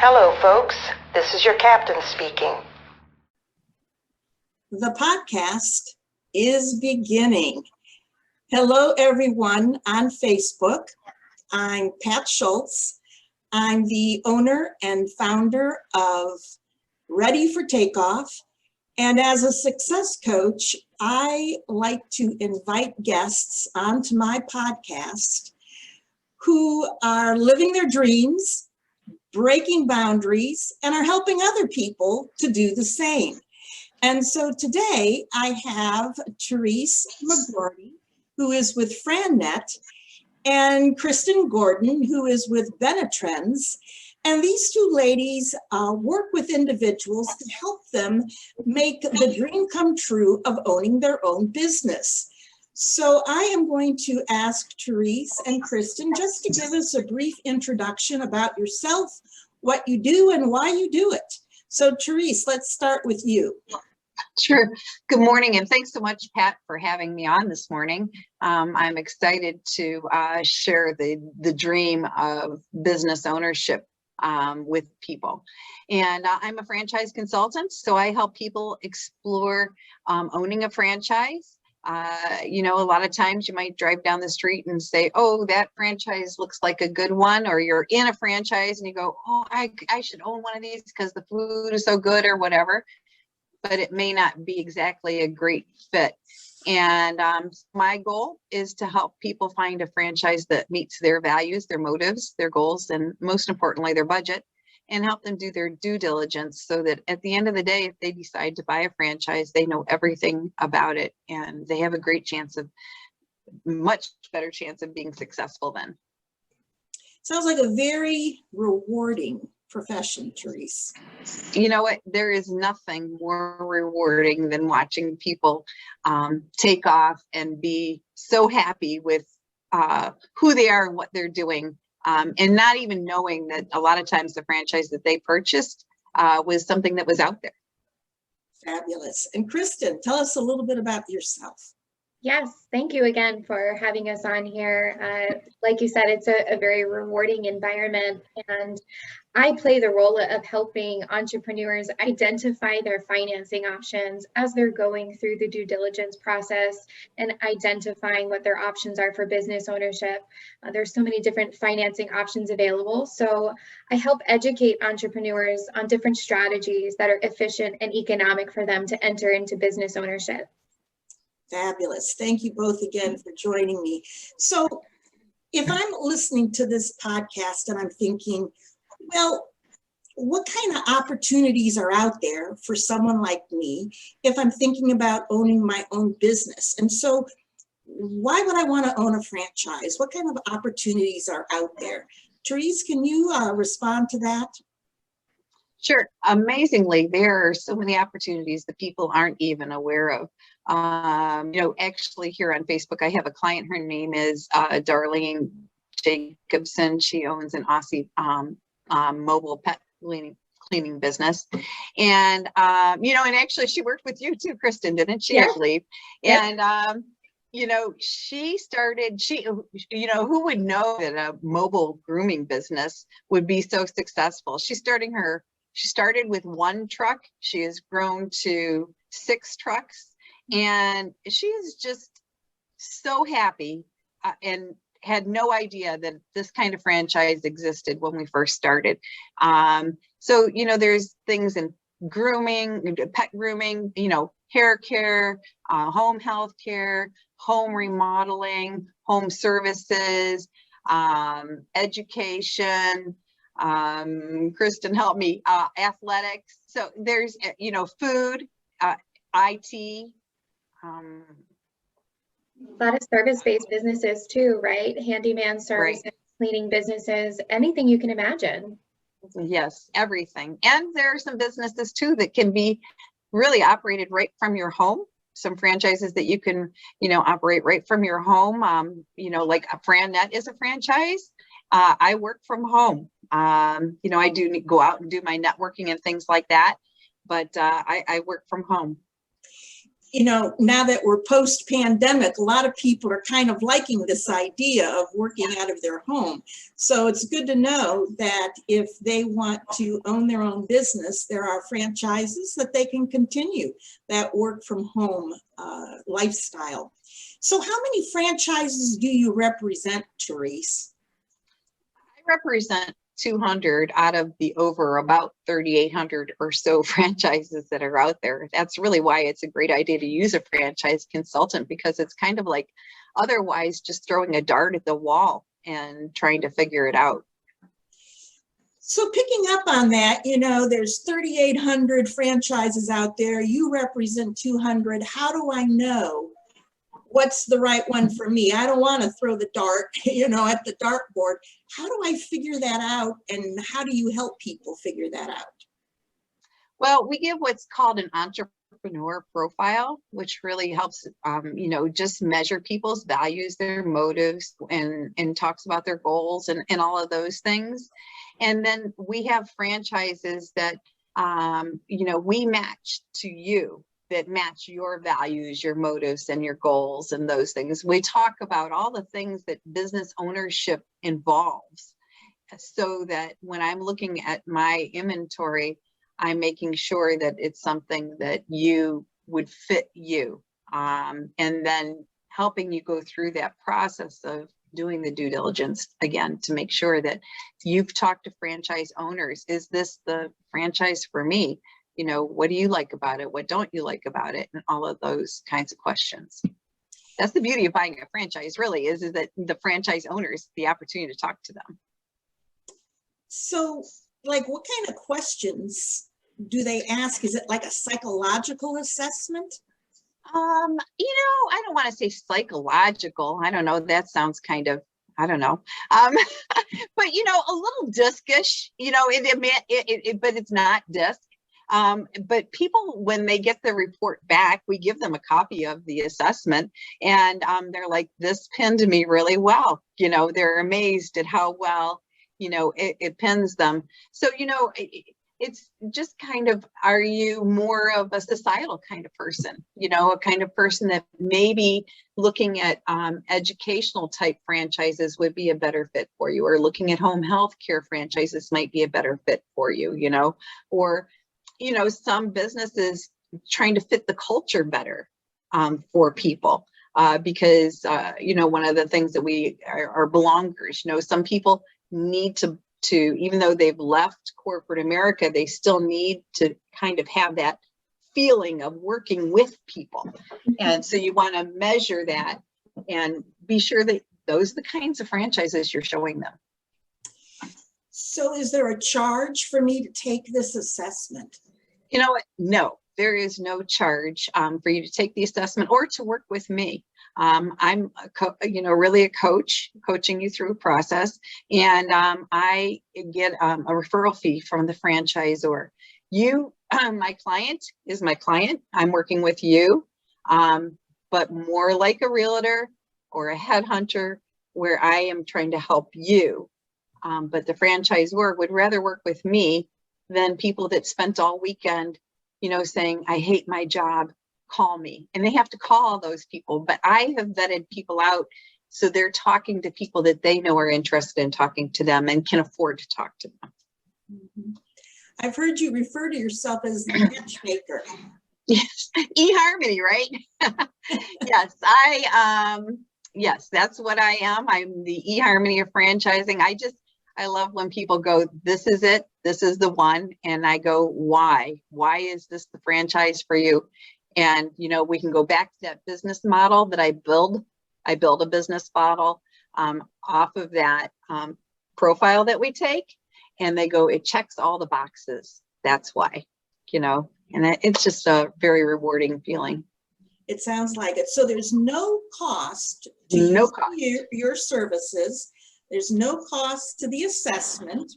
Hello, folks. This is your captain speaking. The podcast is beginning. Hello, everyone on Facebook. I'm Pat Schultz. I'm the owner and founder of Ready for Takeoff. And as a success coach, I like to invite guests onto my podcast who are living their dreams, breaking boundaries, and are helping other people to do the same. And so today I have Terese McGroarty, who is with FranNet, and Kristen Gordon, who is with Benetrends. And these two ladies work with individuals to help them make the dream come true of owning their own business. So I am going to ask Terese and Kristen just to give us a brief introduction about yourself, what you do, and why you do it. So Terese, let's start with you. Sure. Good morning, and thanks so much, Pat, for having me on this morning. I'm excited to share the dream of business ownership with people. And I'm a franchise consultant, so I help people explore owning a franchise. A lot of times you might drive down the street and say, oh, that franchise looks like a good one, or you're in a franchise and you go, oh, I should own one of these because the food is so good or whatever, but it may not be exactly a great fit. And my goal is to help people find a franchise that meets their values, their motives, their goals, and most importantly, their budget, and help them do their due diligence so that at the end of the day, if they decide to buy a franchise, they know everything about it and they have a much better chance of being successful then. Sounds like a very rewarding profession, Terese. You know what? There is nothing more rewarding than watching people take off and be so happy with who they are and what they're doing. And not even knowing that a lot of times the franchise that they purchased was something that was out there. Fabulous. And Kristen, tell us a little bit about yourself. Yes, thank you again for having us on here. Like you said, it's a very rewarding environment, and I play the role of helping entrepreneurs identify their financing options as they're going through the due diligence process and identifying what their options are for business ownership. There's so many different financing options available, so I help educate entrepreneurs on different strategies that are efficient and economic for them to enter into business ownership. Fabulous. Thank you both again for joining me. So if I'm listening to this podcast and I'm thinking, well, what kind of opportunities are out there for someone like me if I'm thinking about owning my own business? And so why would I want to own a franchise? What kind of opportunities are out there? Terese, can you respond to that? Sure. Amazingly, there are so many opportunities that people aren't even aware of. Actually here on Facebook, I have a client. Her name is Darlene Jacobson. She owns an Aussie mobile pet cleaning business. And, and actually she worked with you too, Kristen, didn't she? Yes. I believe. Yes. And, she started, who would know that a mobile grooming business would be so successful? She started with one truck. She has grown to 6 trucks. And she is just so happy and had no idea that this kind of franchise existed when we first started. So, there's things in grooming, pet grooming, hair care, home health care, home remodeling, home services, education, Kristen, help me, athletics. So there's, food, IT, a lot of service-based businesses too, right? Handyman services, right. Cleaning businesses, anything you can imagine. Yes, everything. And there are some businesses too that can be really operated right from your home. Some franchises that you can, operate right from your home. Like a FranNet is a franchise. I work from home. I do go out and do my networking and things like that, but I work from home. you know, now that we're post-pandemic, a lot of people are kind of liking this idea of working out of their home. So it's good to know that if they want to own their own business, there are franchises that they can continue that work from home lifestyle. So how many franchises do you represent, Terese? I represent 200 out of the over about 3,800 or so franchises that are out there. That's really why it's a great idea to use a franchise consultant, because it's kind of like otherwise just throwing a dart at the wall and trying to figure it out. So picking up on that, you know, there's 3,800 franchises out there. You represent 200. How do I know what's the right one for me? I don't want to throw the dart, you know, at the dartboard. How do I figure that out, and how do you help people figure that out? Well, we give what's called an entrepreneur profile, which really helps, you know, just measure people's values, their motives, and talks about their goals and all of those things. And then we have franchises that, you know, we match to you, that match your values, your motives, and your goals, and those things. We talk about all the things that business ownership involves, so that when I'm looking at my inventory, I'm making sure that it's something that you would fit you, and then helping you go through that process of doing the due diligence again to make sure that you've talked to franchise owners. Is this the franchise for me? You know, what do you like about it? What don't you like about it? And all of those kinds of questions. That's the beauty of buying a franchise, really, is that the franchise owners, the opportunity to talk to them. So, like, what kind of questions do they ask? Is it like a psychological assessment? You know, I don't want to say psychological. I don't know. That sounds kind of, I don't know. But, you know, a little disc-ish, you know, but it's not disc. But people, when they get the report back, we give them a copy of the assessment, and they're like, this pinned me really well. You know, they're amazed at how well, you know, it pins them. So, you know, it's just kind of, are you more of a societal kind of person? You know, a kind of person that maybe looking at educational type franchises would be a better fit for you, or looking at home health care franchises might be a better fit for you, you know, or, you know, some businesses trying to fit the culture better for people, because, you know, one of the things that we are belongers, you know, some people need to, even though they've left corporate America, they still need to kind of have that feeling of working with people. And so you want to measure that and be sure that those are the kinds of franchises you're showing them. So is there a charge for me to take this assessment? You know what? No, there is no charge for you to take the assessment or to work with me. I'm, you know, really a coach, coaching you through a process, and I get a referral fee from the franchisor. You, my client is my client. I'm working with you, but more like a realtor or a headhunter, where I am trying to help you. But the franchisor would rather work with me than people that spent all weekend, you know, saying, I hate my job, call me. And they have to call those people. But I have vetted people out, so they're talking to people that they know are interested in talking to them and can afford to talk to them. Mm-hmm. I've heard you refer to yourself as the matchmaker. Yes, eHarmony, right? Yes, yes, that's what I am. I'm the eHarmony of franchising. I love when people go, this is it, this is the one. And I go, why? Why is this the franchise for you? And, you know, we can go back to that business model that I build. I build a business model off of that profile that we take. And they go, it checks all the boxes. That's why, you know, and it's just a very rewarding feeling. It sounds like it. So there's no cost to your services. There's no cost to the assessment.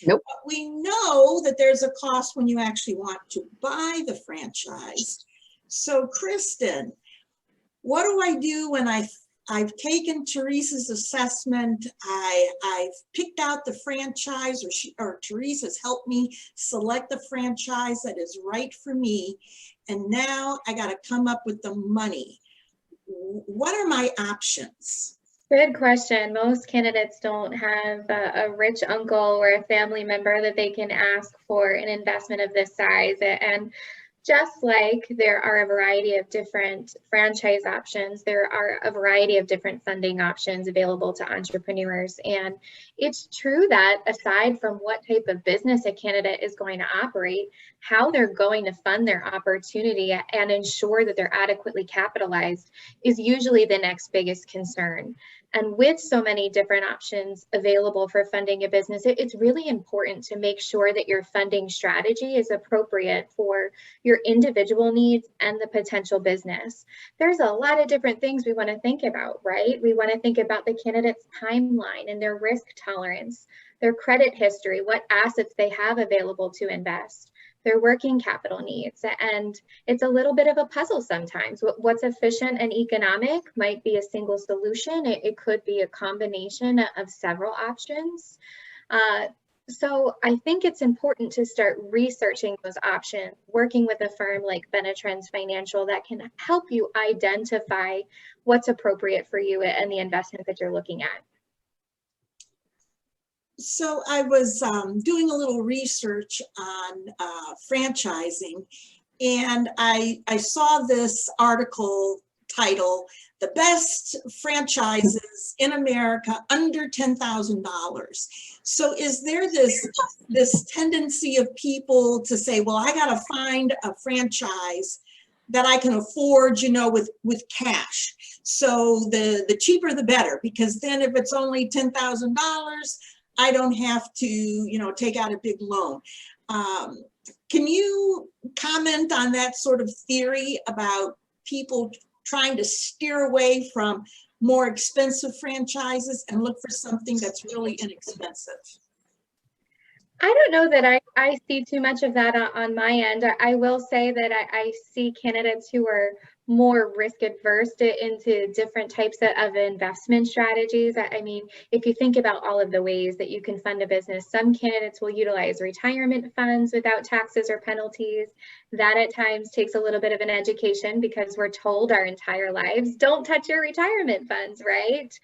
Nope. But we know that there's a cost when you actually want to buy the franchise. So Kristen, what do I do when I've taken Terese's assessment, I've picked out the franchise, or Terese has helped me select the franchise that is right for me, and now I got to come up with the money. What are my options? Good question. Most candidates don't have a rich uncle or a family member that they can ask for an investment of this size. And just like there are a variety of different franchise options, there are a variety of different funding options available to entrepreneurs. And it's true that aside from what type of business a candidate is going to operate, how they're going to fund their opportunity and ensure that they're adequately capitalized is usually the next biggest concern. And with so many different options available for funding a business, it's really important to make sure that your funding strategy is appropriate for your individual needs and the potential business. There's a lot of different things we want to think about, right? We want to think about the candidate's timeline and their risk tolerance, their credit history, what assets they have available to invest, their working capital needs. And it's a little bit of a puzzle sometimes. What's efficient and economic might be a single solution. It could be a combination of several options. So I think it's important to start researching those options, working with a firm like Benetrends Financial that can help you identify what's appropriate for you and the investment that you're looking at. So I was doing a little research on franchising, and I saw this article title, "The Best Franchises in America Under $10,000." So is there this tendency of people to say, well, I got to find a franchise that I can afford, you know, with cash. So the cheaper the better, because then if it's only $10,000, I don't have to, you know, take out a big loan. Can you comment on that sort of theory about people trying to steer away from more expensive franchises and look for something that's really inexpensive? I don't know that I see too much of that on my end. I will say that I see candidates who are more risk adverse into different types of investment strategies. I mean, if you think about all of the ways that you can fund a business, some candidates will utilize retirement funds without taxes or penalties. That at times takes a little bit of an education because we're told our entire lives, don't touch your retirement funds, right?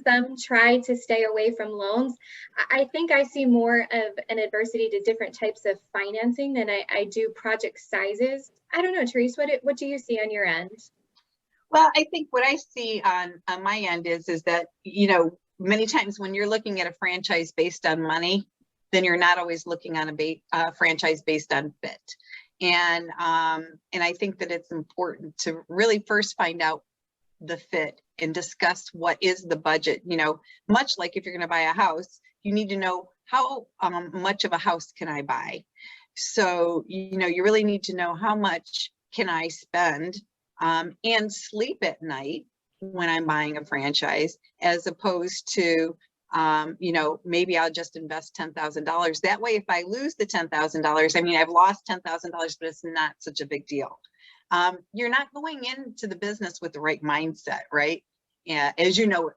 Some try to stay away from loans. I think I see more of an adversity to different types of financing than I do project sizes. I don't know, Terese, what do you see on your end? Well, I think what I see on my end is that, you know, many times when you're looking at a franchise based on money, then you're not always looking on a franchise based on fit. And I think that it's important to really first find out the fit and discuss what is the budget. You know, much like if you're going to buy a house, you need to know how much of a house can I buy. So, you know, you really need to know how much can I spend and sleep at night when I'm buying a franchise, as opposed to, you know, maybe I'll just invest $10,000. That way, if I lose the $10,000, I mean, I've lost $10,000, but it's not such a big deal. You're not going into the business with the right mindset, right? Yeah, as you know,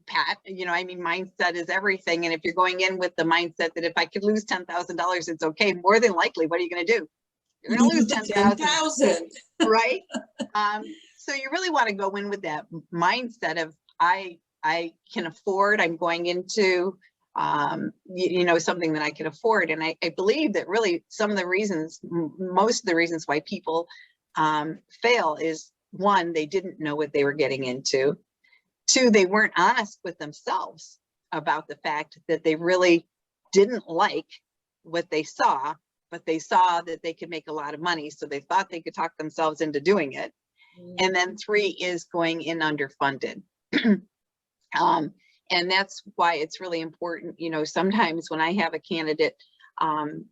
Pat, you know, I mean, mindset is everything. And if you're going in with the mindset that if I could lose $10,000, it's okay, more than likely, what are you going to do? You're going to lose 10,000, right? So you really want to go in with that mindset of I can afford. I'm going into you know, something that I can afford. And I believe that really some of the reasons, most of the reasons why people fail is, one, they didn't know what they were getting into. Two, they weren't honest with themselves about the fact that they really didn't like what they saw, but they saw that they could make a lot of money. So they thought they could talk themselves into doing it. And then three is going in underfunded. And that's why it's really important. You know, sometimes when I have a candidate,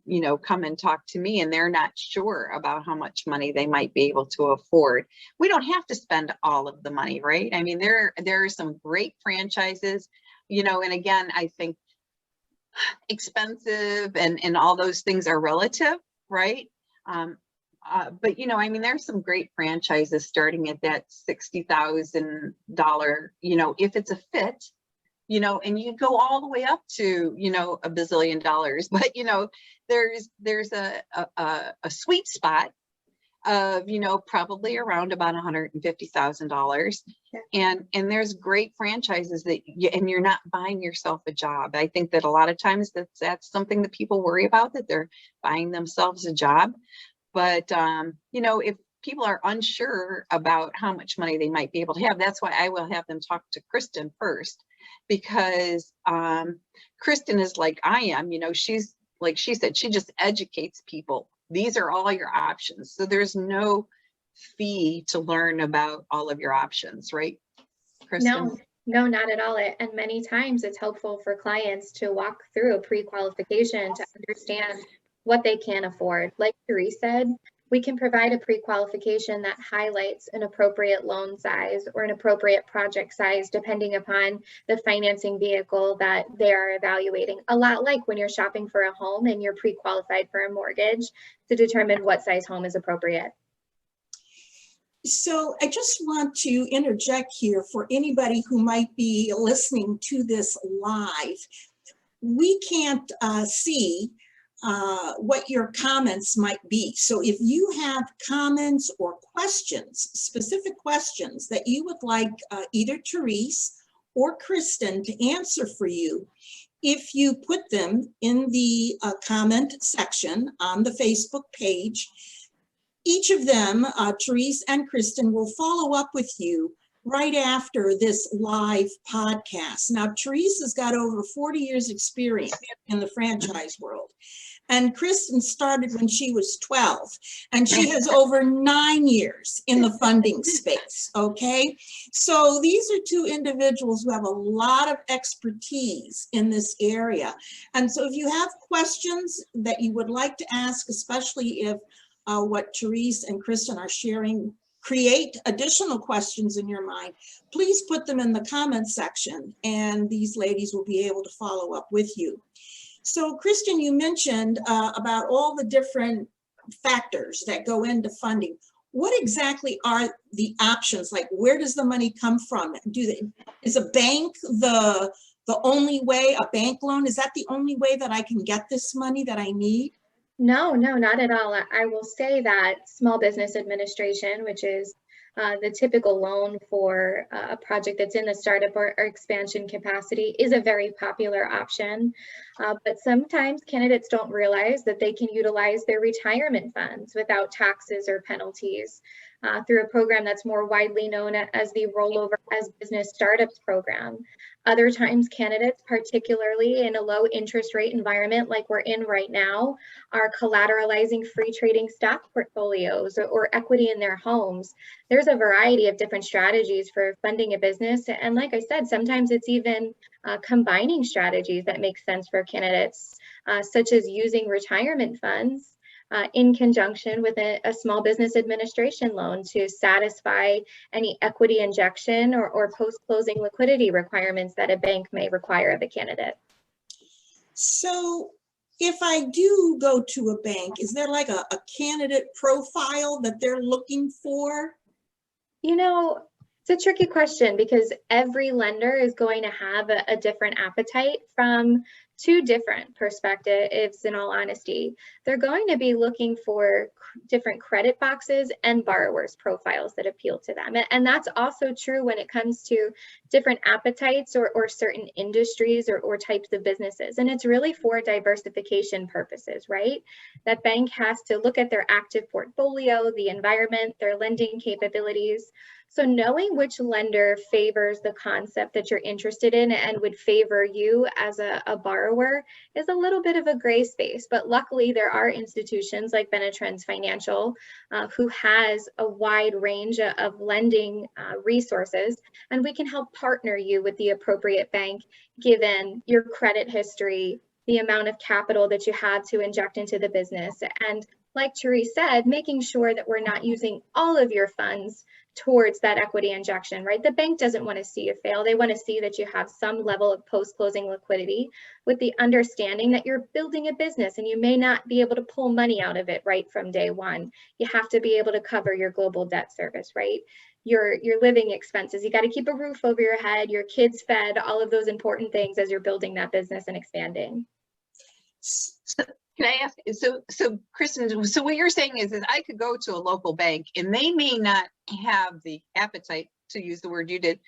you know, come and talk to me and they're not sure about how much money they might be able to afford. We don't have to spend all of the money, right? I mean, there are some great franchises, you know, and again, I think expensive and all those things are relative, right? But, you know, I mean, there's some great franchises starting at that $60,000, you know, if it's a fit, you know, and you go all the way up to, you know, $1 bazillion. But, you know, there's a sweet spot of, probably around about $150,000. And there's great franchises and you're not buying yourself a job. I think that a lot of times that's something that people worry about, that they're buying themselves a job. But, if people are unsure about how much money they might be able to have, that's why I will have them talk to Kristen first, because Kristen is like I am, she's like she said, she just educates people. These are all your options. So there's no fee to learn about all of your options, right, Kristen? No, not at all. And many times it's helpful for clients to walk through a pre-qualification to understand what they can afford. Like Terese said, we can provide a pre-qualification that highlights an appropriate loan size or an appropriate project size, depending upon the financing vehicle that they are evaluating. A lot like when you're shopping for a home and you're pre-qualified for a mortgage to determine what size home is appropriate. So I just want to interject here for anybody who might be listening to this live. We can't see what your comments might be. So if you have comments or questions, specific questions that you would like either Terese or Kristen to answer for you, if you put them in the comment section on the Facebook page, each of them, Terese and Kristen, will follow up with you right after this live podcast. Now, Terese has got over 40 years experience in the franchise world. And Kristen started when she was 12, and she has over 9 years in the funding space, okay? So these are two individuals who have a lot of expertise in this area. And so if you have questions that you would like to ask, especially if what Terese and Kristen are sharing create additional questions in your mind, please put them in the comment section, and these ladies will be able to follow up with you. So Kristen, you mentioned about all the different factors that go into funding. What exactly are the options? Like, where does the money come from? Is a bank the only way, a bank loan, is that the only way that I can get this money that I need? No, not at all. I will say that Small Business Administration, which is the typical loan for a project that's in the startup or expansion capacity, is a very popular option. But sometimes candidates don't realize that they can utilize their retirement funds without taxes or penalties through a program that's more widely known as the Rollover as Business Startups program. Other times, candidates, particularly in a low interest rate environment like we're in right now, are collateralizing free trading stock portfolios or equity in their homes. There's a variety of different strategies for funding a business. And like I said, sometimes it's even combining strategies that make sense for candidates, such as using retirement funds in conjunction with a small business administration loan to satisfy any equity injection or post-closing liquidity requirements that a bank may require of a candidate. So if I do go to a bank, is there like a candidate profile that they're looking for? You know, it's a tricky question because every lender is going to have a different appetite from two different perspectives, in all honesty. They're going to be looking for different credit boxes and borrowers profiles that appeal to them. And that's also true when it comes to different appetites or certain industries or types of businesses. And it's really for diversification purposes, right? That bank has to look at their active portfolio, the environment, their lending capabilities. So knowing which lender favors the concept that you're interested in and would favor you as a borrower is a little bit of a gray space. But luckily, there are institutions like Benetrends Financial who has a wide range of lending resources, and we can help partner you with the appropriate bank given your credit history, the amount of capital that you have to inject into the business. And like Terese said, making sure that we're not using all of your funds towards that equity injection, right? The bank doesn't want to see you fail. They want to see that you have some level of post-closing liquidity with the understanding that you're building a business and you may not be able to pull money out of it right from day one. You have to be able to cover your global debt service, right? Your living expenses. You got to keep a roof over your head, your kids fed, all of those important things as you're building that business and expanding. Can I ask, so Kristen, so what you're saying is I could go to a local bank and they may not have the appetite, to use the word you did,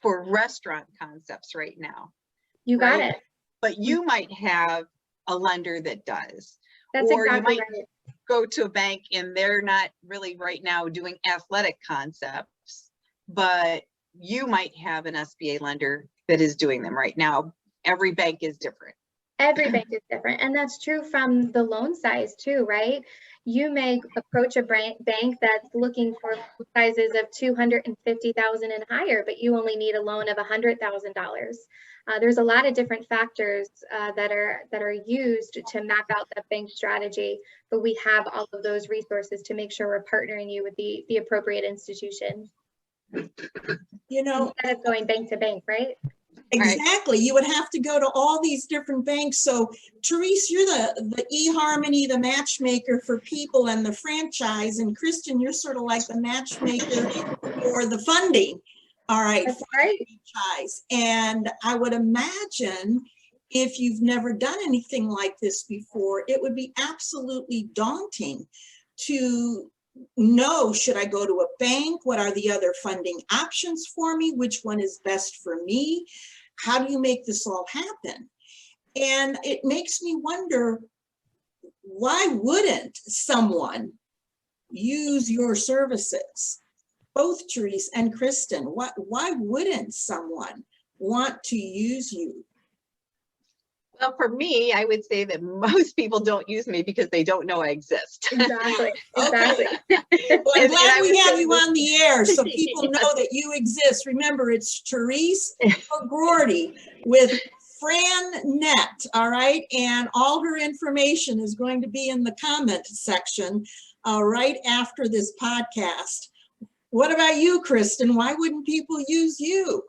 for restaurant concepts right now. You got right? it. But you might have a lender that does. That's or exactly you might right. go to a bank and they're not really right now doing athletic concepts, but you might have an SBA lender that is doing them right now. Every bank is different. Every bank is different. And that's true from the loan size too, right? You may approach a bank that's looking for sizes of 250,000 and higher, but you only need a loan of $100,000. There's a lot of different factors that are used to map out that bank strategy, but we have all of those resources to make sure we're partnering you with the appropriate institution. You know, Instead of going bank to bank, right? exactly. You would have to go to all these different banks. So Terese, you're the eHarmony, the matchmaker for people and the franchise. And Kristen, you're sort of like the matchmaker for the funding. All right, That's for right. the franchise. And I would imagine if you've never done anything like this before, it would be absolutely daunting to know, should I go to a bank? What are the other funding options for me? Which one is best for me? How do you make this all happen? And it makes me wonder, why wouldn't someone use your services? Both Terese and Kristen, why wouldn't someone want to use you? Well, for me, I would say that most people don't use me because they don't know I exist. Exactly. Okay. Well, I'm glad we have you on the air so people Yes. know that you exist. Remember, it's Terese McGroarty with FranNet, all right? And all her information is going to be in the comment section right after this podcast. What about you, Kristen? Why wouldn't people use you?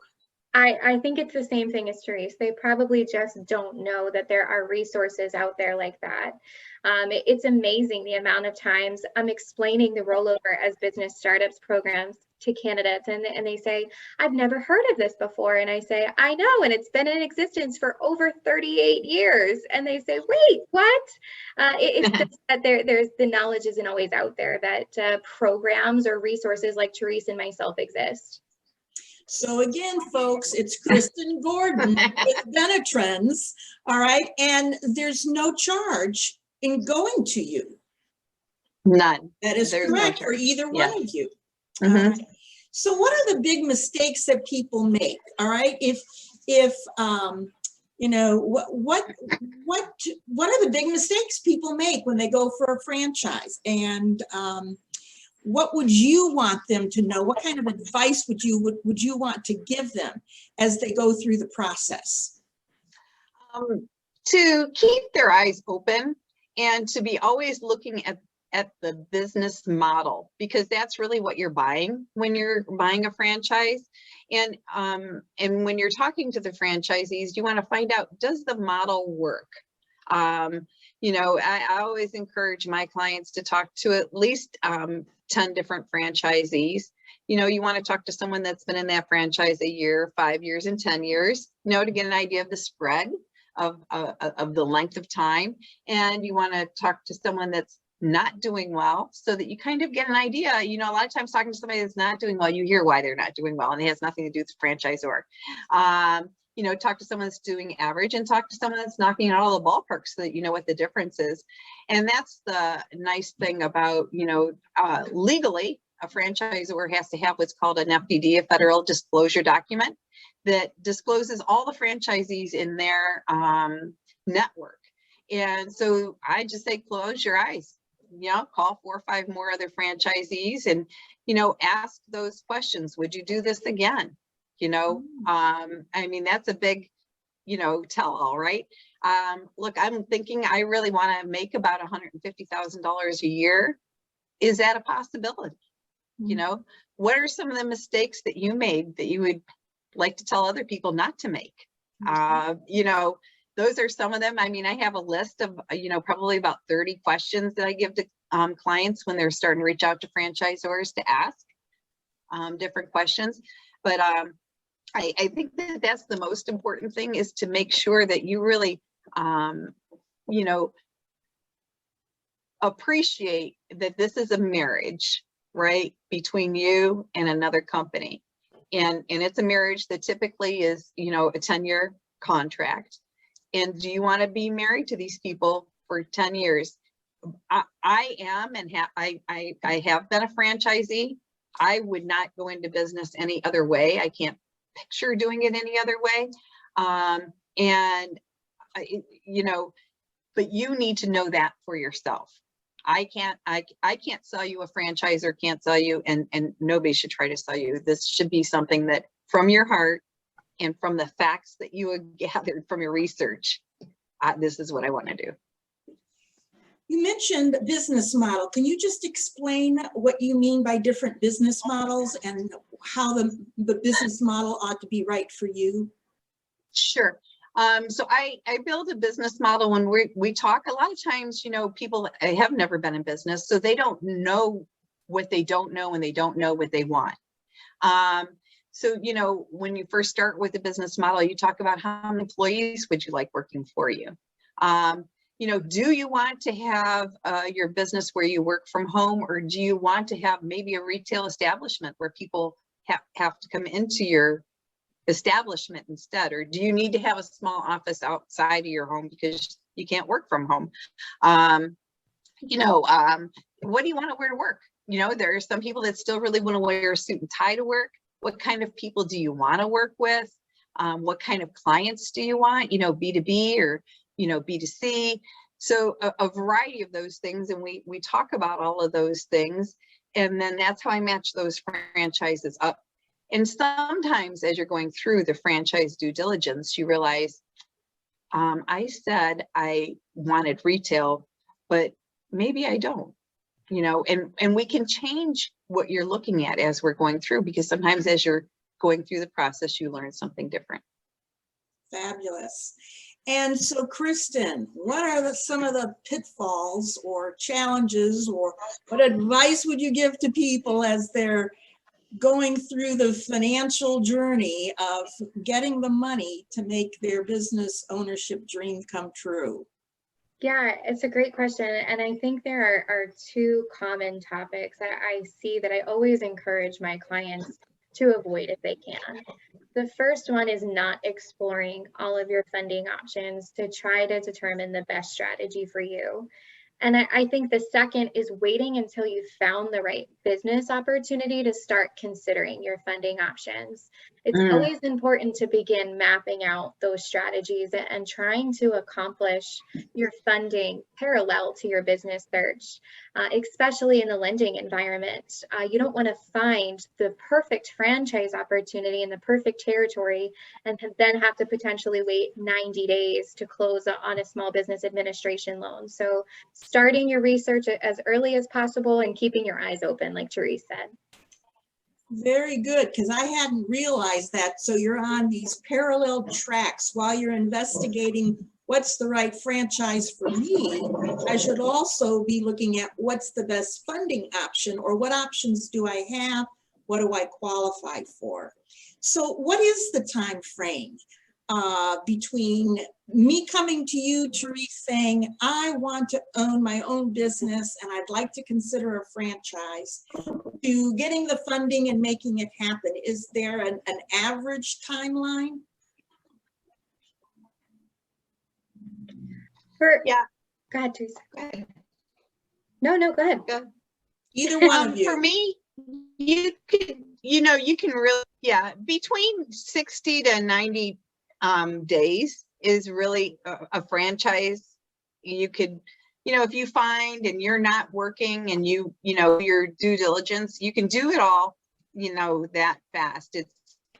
I think it's the same thing as Terese. They probably just don't know that there are resources out there like that. It's amazing the amount of times I'm explaining the rollover as business startups programs to candidates, and they say, I've never heard of this before. And I say, I know, and it's been in existence for over 38 years. And they say, wait, what? It's just that there's the knowledge isn't always out there that programs or resources like Terese and myself exist. So again, folks, it's Kristen Gordon with Benetrends, all right? And there's no charge in going to you. None. That is There's no correct for charge. either Yes. one of you. Mhm. All right. So what are the big mistakes that people make? All right, if you know, what are the big mistakes people make when they go for a franchise? And what would you want them to know? What kind of advice would you want to give them as they go through the process? To keep their eyes open and to be always looking at the business model, because that's really what you're buying when you're buying a franchise. And when you're talking to the franchisees, you want to find out, does the model work? You know, I always encourage my clients to talk to at least 10 different franchisees. You know, you want to talk to someone that's been in that franchise a year, 5 years, and 10 years, you know, to get an idea of the spread of the length of time. And you want to talk to someone that's not doing well so that you kind of get an idea. You know, a lot of times talking to somebody that's not doing well, you hear why they're not doing well, and it has nothing to do with the franchisor. You know, talk to someone that's doing average and talk to someone that's knocking it out of the ballpark so that you know what the difference is. And that's the nice thing about, you know, legally, a franchisor has to have what's called an FDD, a federal disclosure document, that discloses all the franchisees in their network. And so I just say, close your eyes, you know, call 4 or 5 more other franchisees and, you know, ask those questions. Would you do this again? You know, I mean, that's a big, you know, tell all, right? Look, I'm thinking I really want to make about $150,000 a year. Is that a possibility? You know, what are some of the mistakes that you made that you would like to tell other people not to make? You know, those are some of them. I mean, I have a list of, you know, probably about 30 questions that I give to clients when they're starting to reach out to franchisors to ask different questions. But I think that that's the most important thing, is to make sure that you really, you know, appreciate that this is a marriage, right, between you and another company. And it's a marriage that typically is, you know, a 10-year contract. And do you want to be married to these people for 10 years? I am, and I have been a franchisee. I would not go into business any other way. I can't picture doing it any other way. You know, but you need to know that for yourself. I can't sell you, a franchisor can't sell you, and nobody should try to sell you. This should be something that from your heart and from the facts that you have gathered from your research, this is what I want to do. You mentioned business model. Can you just explain what you mean by different business models and how the business model ought to be right for you? Sure. So I build a business model when we talk. A lot of times, you know, people have never been in business, so they don't know what they don't know, and they don't know what they want. So, you know, when you first start with the business model, you talk about how many employees would you like working for you? You know, do you want to have your business where you work from home, or do you want to have maybe a retail establishment where people have to come into your establishment instead? Or do you need to have a small office outside of your home because you can't work from home? You know, what do you want to wear to work? You know, there are some people that still really want to wear a suit and tie to work. What kind of people do you want to work with? What kind of clients do you want? You know, B2B or, you know, B2C. So a variety of those things. And we talk about all of those things. And then that's how I match those franchises up. And sometimes as you're going through the franchise due diligence, you realize, I said I wanted retail, but maybe I don't, you know, and we can change what you're looking at as we're going through, because sometimes as you're going through the process, you learn something different. Fabulous. And so, Kristen, what are some of the pitfalls or challenges, or what advice would you give to people as they're going through the financial journey of getting the money to make their business ownership dream come true? Yeah, it's a great question. And I think there are two common topics that I see that I always encourage my clients to avoid if they can. The first one is not exploring all of your funding options to try to determine the best strategy for you. And I think the second is waiting until you've found the right business opportunity to start considering your funding options. It's always important to begin mapping out those strategies and trying to accomplish your funding parallel to your business search, especially in the lending environment. You don't want to find the perfect franchise opportunity in the perfect territory and then have to potentially wait 90 days to close on a small business administration loan. So starting your research as early as possible and keeping your eyes open, like Terese said. Very good, because I hadn't realized that. So you're on these parallel tracks while you're investigating what's the right franchise for me. I should also be looking at what's the best funding option, or what options do I have? What do I qualify for? So what is the time frame between me coming to you, Terese, saying, I want to own my own business and I'd like to consider a franchise, to getting the funding and making it happen? Is there an average timeline? Yeah. Go ahead, Teresa. Go ahead. No, go ahead. Either one of you. For me, you can really, between 60 to 90 days is really a franchise. You could, if you find and you're not working and your due diligence, you can do it all, that fast.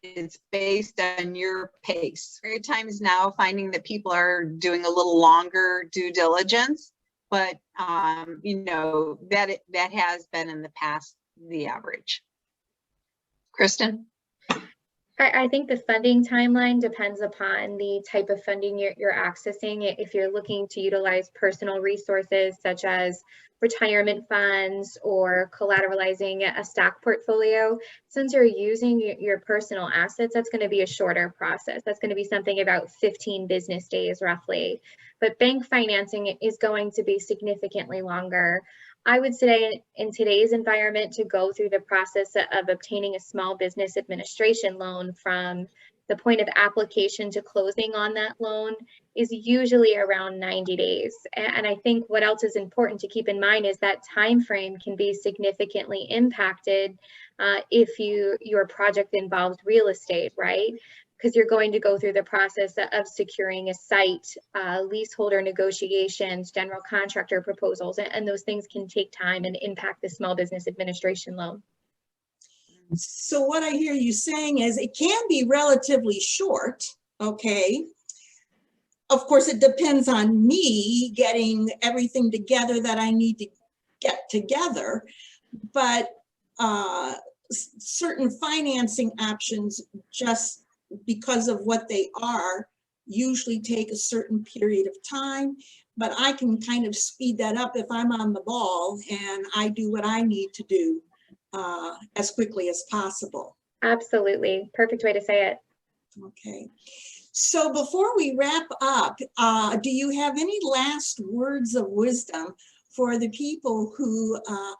It's based on your pace. There are times now finding that people are doing a little longer due diligence, but that has been in the past the average. Kristen? I think the funding timeline depends upon the type of funding you're accessing. If you're looking to utilize personal resources such as retirement funds or collateralizing a stock portfolio, since you're using your personal assets, that's going to be a shorter process. That's going to be something about 15 business days roughly. But bank financing is going to be significantly longer. I would say in today's environment, to go through the process of obtaining a small business administration loan from the point of application to closing on that loan is usually around 90 days. And I think what else is important to keep in mind is that time frame can be significantly impacted if your project involves real estate, right? Because you're going to go through the process of securing a site, leaseholder negotiations, general contractor proposals, and those things can take time and impact the small business administration loan. So what I hear you saying is it can be relatively short, okay? Of course, it depends on me getting everything together that I need to get together, but certain financing options, just because of what they are, usually take a certain period of time, but I can kind of speed that up if I'm on the ball and I do what I need to do as quickly as possible. Absolutely. Perfect way to say it. Okay. So before we wrap up, do you have any last words of wisdom for the people who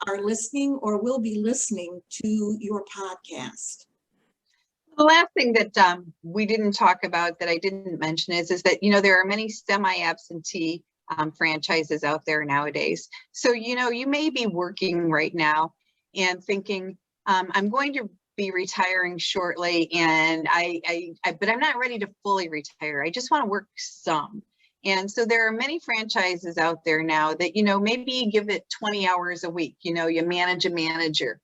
are listening or will be listening to your podcast? The last thing that we didn't talk about that I didn't mention is that, there are many semi-absentee franchises out there nowadays. So, you may be working right now and thinking, I'm going to be retiring shortly, and but I'm not ready to fully retire. I just want to work some. And so there are many franchises out there now that, maybe you give it 20 hours a week, you manage a manager.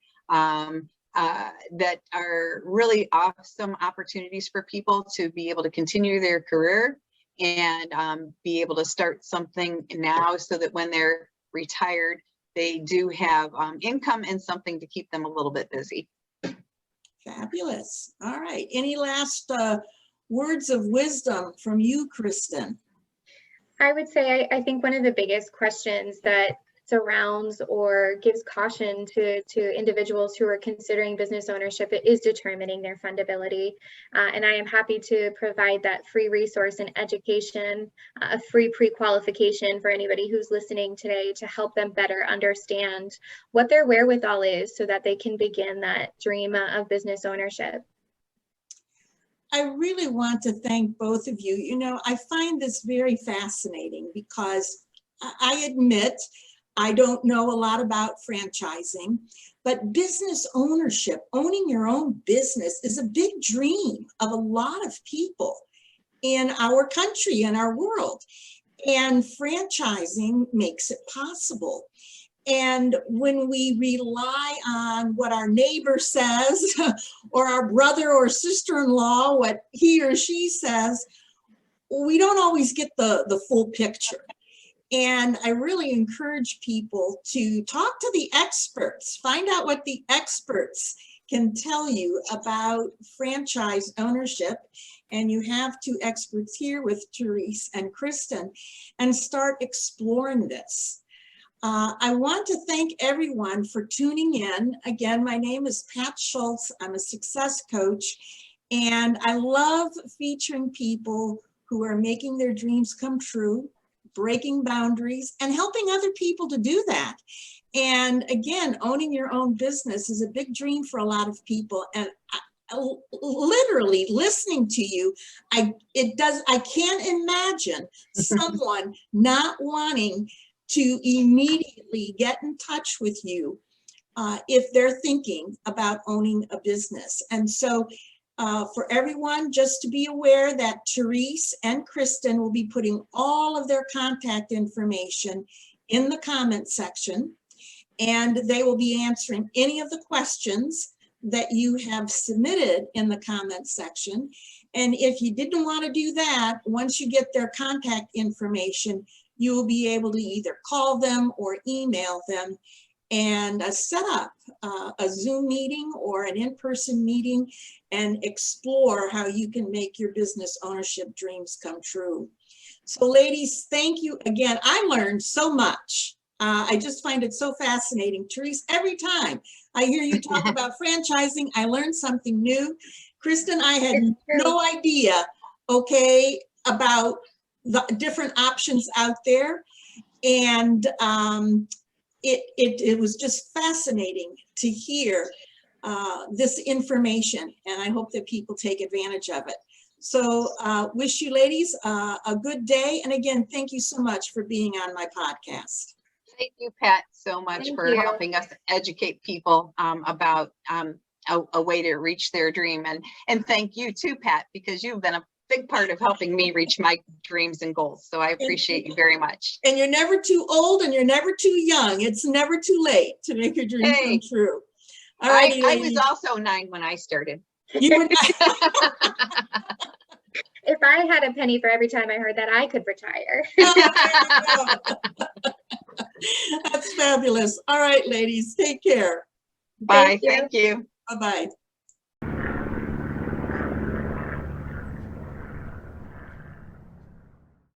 That are really awesome opportunities for people to be able to continue their career and be able to start something now so that when they're retired, they do have income and something to keep them a little bit busy. Fabulous. All right. Any last words of wisdom from you, Kristen? I would say I think one of the biggest questions that surrounds or gives caution to individuals who are considering business ownership is determining their fundability. And I am happy to provide that free resource and education, a free pre-qualification for anybody who's listening today to help them better understand what their wherewithal is so that they can begin that dream of business ownership. I really want to thank both of you. I find this very fascinating because I admit I don't know a lot about franchising, but business ownership, owning your own business, is a big dream of a lot of people in our country and our world. And franchising makes it possible. And when we rely on what our neighbor says or our brother or sister-in-law, what he or she says, we don't always get the full picture. And I really encourage people to talk to the experts, find out what the experts can tell you about franchise ownership. And you have two experts here with Terese and Kristen, and start exploring this. I want to thank everyone for tuning in. Again, my name is Pat Schultz. I'm a success coach, and I love featuring people who are making their dreams come true, breaking boundaries, and helping other people to do that. And again, owning your own business is a big dream for a lot of people. And literally listening to you, I can't imagine someone not wanting to immediately get in touch with you if they're thinking about owning a business. And so for everyone, just to be aware that Terese and Kristen will be putting all of their contact information in the comment section, and they will be answering any of the questions that you have submitted in the comment section. And if you didn't want to do that, once you get their contact information, you will be able to either call them or email them, and set up a Zoom meeting or an in-person meeting and explore how you can make your business ownership dreams come true. So ladies, thank you again. I learned so much. I just find it so fascinating. Terese, every time I hear you talk about franchising, I learned something new. Kristen, I had no idea, okay, about the different options out there. And it was just fascinating to hear this information, and I hope that people take advantage of it. So wish you ladies a good day. And again, thank you so much for being on my podcast. Thank you, Pat, so much for helping us educate people about a way to reach their dream. And thank you too, Pat, because you've been a big part of helping me reach my dreams and goals. So I appreciate you very much. And you're never too old and you're never too young. It's never too late to make your dream come true. All righty, I was also 9 when I started. You were If I had a penny for every time I heard that, I could retire. That's fabulous. All right, ladies, take care. Bye. Thank you. Bye-bye.